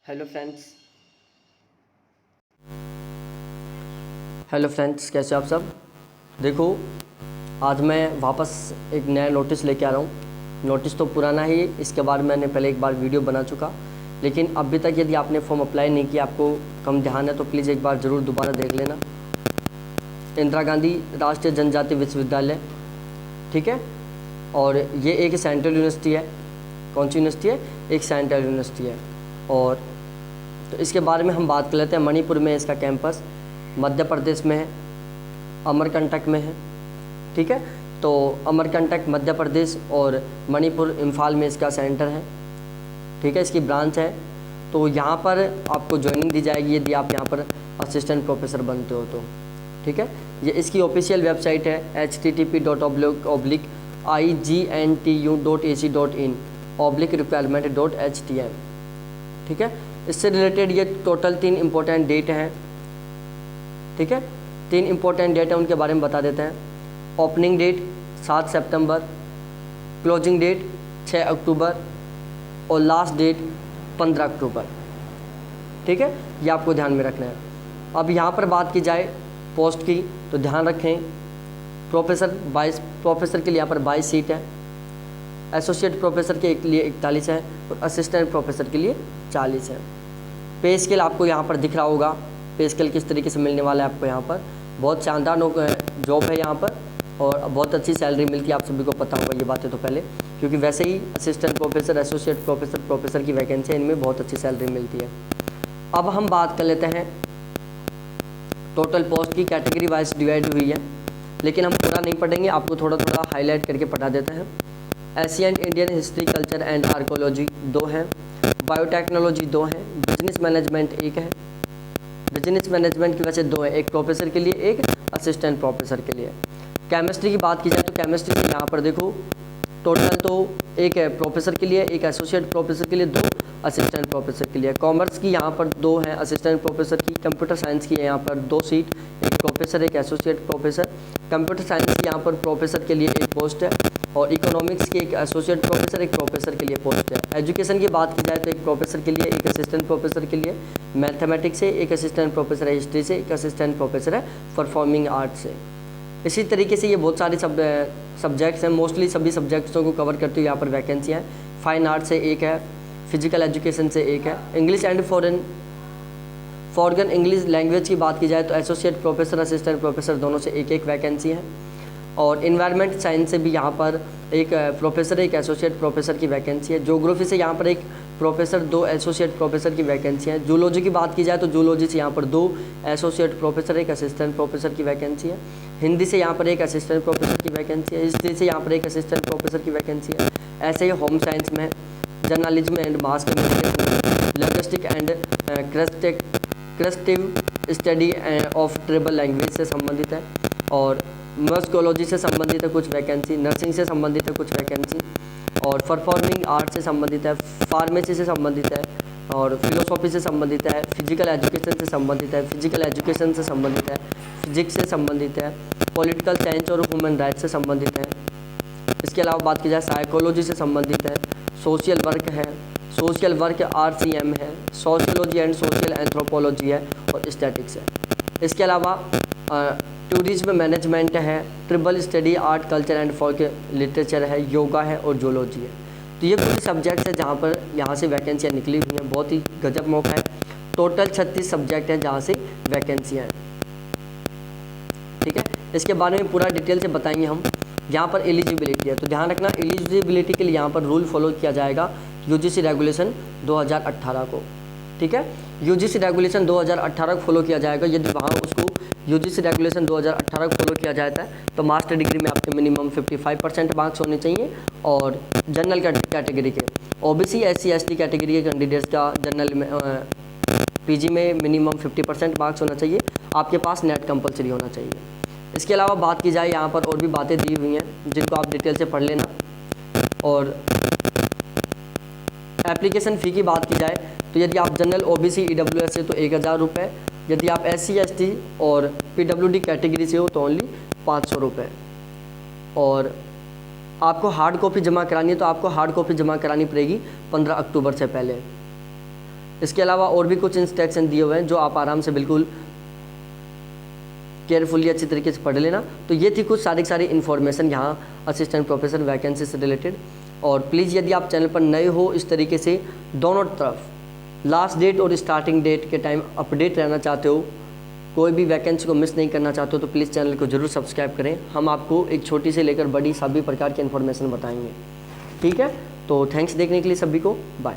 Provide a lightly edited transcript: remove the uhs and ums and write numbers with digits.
Hello friends. Hello friends, कैसे आप सब। देखो, आज मैं वापस एक नया नोटिस लेके आ रहा हूँ। नोटिस तो पुराना ही, इसके बाद मैंने पहले एक बार वीडियो बना चुका, लेकिन अभी तक यदि आपने फॉर्म अप्लाई नहीं किया, आपको कम ध्यान है तो प्लीज़ एक बार ज़रूर दोबारा देख लेना। इंदिरा गांधी राष्ट्रीय जनजातीय विश्वविद्यालय, ठीक है। और ये एक सेंट्रल यूनिवर्सिटी है। कौन सी यूनिवर्सिटी है? एक सेंट्रल यूनिवर्सिटी है। और तो इसके बारे में हम बात कर लेते हैं। मणिपुर में इसका कैंपस, मध्य प्रदेश में है, अमरकंटक में है, ठीक है। तो अमरकंटक मध्य प्रदेश और मणिपुर इम्फाल में इसका सेंटर है, ठीक है। इसकी ब्रांच है। तो यहाँ पर आपको ज्वाइनिंग दी जाएगी यदि आप यहाँ पर असिस्टेंट प्रोफेसर बनते हो तो, ठीक है। ये इसकी ऑफिशियल वेबसाइट है http://igNTU.ac.in/requirement.htm, ठीक है। इससे रिलेटेड ये टोटल 3 इम्पोर्टेंट डेट हैं, ठीक है। 3 इम्पोर्टेंट डेट हैं, उनके बारे में बता देते हैं। ओपनिंग डेट 7 सितंबर, क्लोजिंग डेट 6 अक्टूबर और लास्ट डेट 15 अक्टूबर, ठीक है। ये आपको ध्यान में रखना है। अब यहाँ पर बात की जाए पोस्ट की, तो ध्यान रखें प्रोफेसर के लिए यहाँ पर 22 सीट है, एसोसिएट प्रोफेसर के लिए 41 है और असिस्टेंट प्रोफेसर के लिए 40 है। पे स्केल आपको यहाँ पर दिख रहा होगा। पे स्केल किस तरीके से मिलने वाला है आपको यहाँ पर। बहुत शानदार जॉब है यहाँ पर और बहुत अच्छी सैलरी मिलती है, आप सभी को पता होगा ये बातें तो पहले, क्योंकि वैसे ही असिस्टेंट प्रोफेसर, एसोसिएट प्रोफेसर की वैकेंसी है, इनमें बहुत अच्छी सैलरी मिलती है। अब हम बात कर लेते हैं टोटल पोस्ट की। कैटेगरी वाइज डिवाइड हुई है, लेकिन हम पूरा नहीं पढ़ेंगे, आपको थोड़ा थोड़ा हाईलाइट करके पढ़ा देते हैं। Asian Indian history, culture and archaeology 2 हैं, बायोटेक्नोलॉजी 2 हैं, बिजनेस मैनेजमेंट 1 है। बिजनेस मैनेजमेंट की वजह से 2 है, एक प्रोफेसर के लिए, एक असिस्टेंट प्रोफेसर के लिए। केमिस्ट्री की बात की जाए तो केमिस्ट्री में यहाँ पर देखो टोटल तो एक है प्रोफेसर के लिए, एक एसोसिएट प्रोफेसर के लिए, 2 असिस्टेंट प्रोफेसर के लिए। कॉमर्स की यहाँ पर 2 हैं असिस्टेंट प्रोफेसर की। कंप्यूटर साइंस की है यहाँ पर 2 सीट, एक प्रोफेसर, एक एसोसिएट प्रोफेसर। कंप्यूटर साइंस की यहाँ पर प्रोफेसर के लिए 1 पोस्ट है और इकोनॉमिक्स की एक एसोसिएट प्रोफेसर, एक प्रोफेसर के लिए पोस्ट है। एजुकेशन की बात की जाए तो एक प्रोफेसर के लिए, एक असिस्टेंट प्रोफेसर के लिए। मैथमेटिक्स से एक असिस्टेंट प्रोफेसर है, हिस्ट्री से एक असिस्टेंट प्रोफेसर है, परफॉर्मिंग आर्ट से। इसी तरीके से ये बहुत सारे सब्जेक्ट्स हैं, मोस्टली सभी सब्जेक्ट्सों को कवर करती हुई यहाँ पर वैकेंसियाँ हैं। फाइन आर्ट से 1 है, फिजिकल एजुकेशन से 1 है। English and foreign English language की बात की जाए तो एसोसिएट प्रोफेसर, असिस्टेंट प्रोफेसर दोनों से 1-1 वैकेंसी है। और इन्वायरमेंट साइंस से भी यहाँ पर एक प्रोफेसर, एक एसोसिएट प्रोफेसर की वैकेंसी है। ज्योग्राफी से यहाँ पर एक प्रोफेसर, 2 एसोसिएट प्रोफेसर की वैकेंसी है। जूलॉजी की बात की जाए तो जूलॉजी से यहाँ पर 2 एसोसिएट प्रोफेसर, एक असिस्टेंट प्रोफेसर की वैकेंसी है। हिंदी से यहाँ पर एक असिस्टेंट प्रोफेसर की वैकेंसी है। हिस्ट्री से यहाँ पर एक असिस्टेंट प्रोफेसर की वैकेंसी है। ऐसे ही होम साइंस में, journalism and mass communication, linguistic and creative study of tribal language से संबंधित है। और म्यूजिकोलॉजी से संबंधित है कुछ वैकेंसी, नर्सिंग से संबंधित है कुछ वैकेंसी, और परफॉर्मिंग आर्ट से संबंधित है, फार्मेसी से संबंधित है, और फिलोसॉफी से संबंधित है, फिजिकल एजुकेशन से संबंधित है, फिजिक्स से संबंधित है, पॉलिटिकल साइंस और ह्यूमन राइट्स से संबंधित है। इसके अलावा बात की जाए साइकोलॉजी से संबंधित है, सोशल वर्क RCM है, सोशियोलॉजी एंड सोशल एंथ्रोपोलॉजी है और स्टैटिक्स है। इसके अलावा टूरिज्म मैनेजमेंट है, triple study art, culture and folk literature है, योगा है और जूलॉजी है। तो ये कुछ सब्जेक्ट्स हैं जहाँ पर यहाँ से वैकेंसियाँ निकली हुई हैं। बहुत ही गजब मौका है। टोटल 36 सब्जेक्ट हैं जहाँ से वैकेंसियाँ हैं, ठीक है। इसके बारे में पूरा डिटेल से बताएंगे हम। यहाँ पर एलिजिबिलिटी है, तो ध्यान रखना एलिजिबिलिटी के लिए यहाँ पर रूल फॉलो किया जाएगा UGC रेगुलेशन 2018 को, ठीक है। UGC रेगुलेशन 2018 को फॉलो किया जाएगा। यदि वहाँ उसको UGC रेगुलेशन 2018 को फॉलो किया जाता है तो मास्टर डिग्री में आपके मिनिमम 55% मार्क्स होने चाहिए। और जनरल कैटेगरी के OBC SC ST कैटेगरी के कैंडिडेट्स का जनरल में PG में मिनिमम 50% मार्क्स होना चाहिए। आपके पास नेट कंपलसरी होना चाहिए। इसके अलावा बात की जाए यहाँ पर और भी बातें दी हुई हैं जिनको आप डिटेल से पढ़ लेना। और एप्लीकेशन फ़ी की बात की जाए तो यदि आप जनरल OBC EWS से तो 1000 रुपये, यदि आप SC ST और PWD कैटेगरी से हो तो ओनली 500 रुपये। और आपको हार्ड कॉपी जमा करानी है तो आपको हार्ड कॉपी जमा करानी पड़ेगी 15 अक्टूबर से पहले। इसके अलावा और भी कुछ इंस्ट्रक्शन दिए हुए हैं जो आप आराम से बिल्कुल केयरफुली अच्छी तरीके से पढ़ लेना। तो ये थी कुछ सारी इन्फॉर्मेशन यहाँ असिस्टेंट प्रोफेसर वैकेंसी से रिलेटेड। और प्लीज़ यदि आप चैनल पर नए हो, इस तरीके से दोनों तरफ लास्ट डेट और स्टार्टिंग डेट के टाइम अपडेट रहना चाहते हो, कोई भी वैकेंसी को मिस नहीं करना चाहते हो, तो प्लीज़ चैनल को जरूर सब्सक्राइब करें। हम आपको एक छोटी से लेकर बड़ी सभी प्रकार की इन्फॉर्मेशन बताएंगे। ठीक है, तो थैंक्स देखने के लिए सभी को, बाय।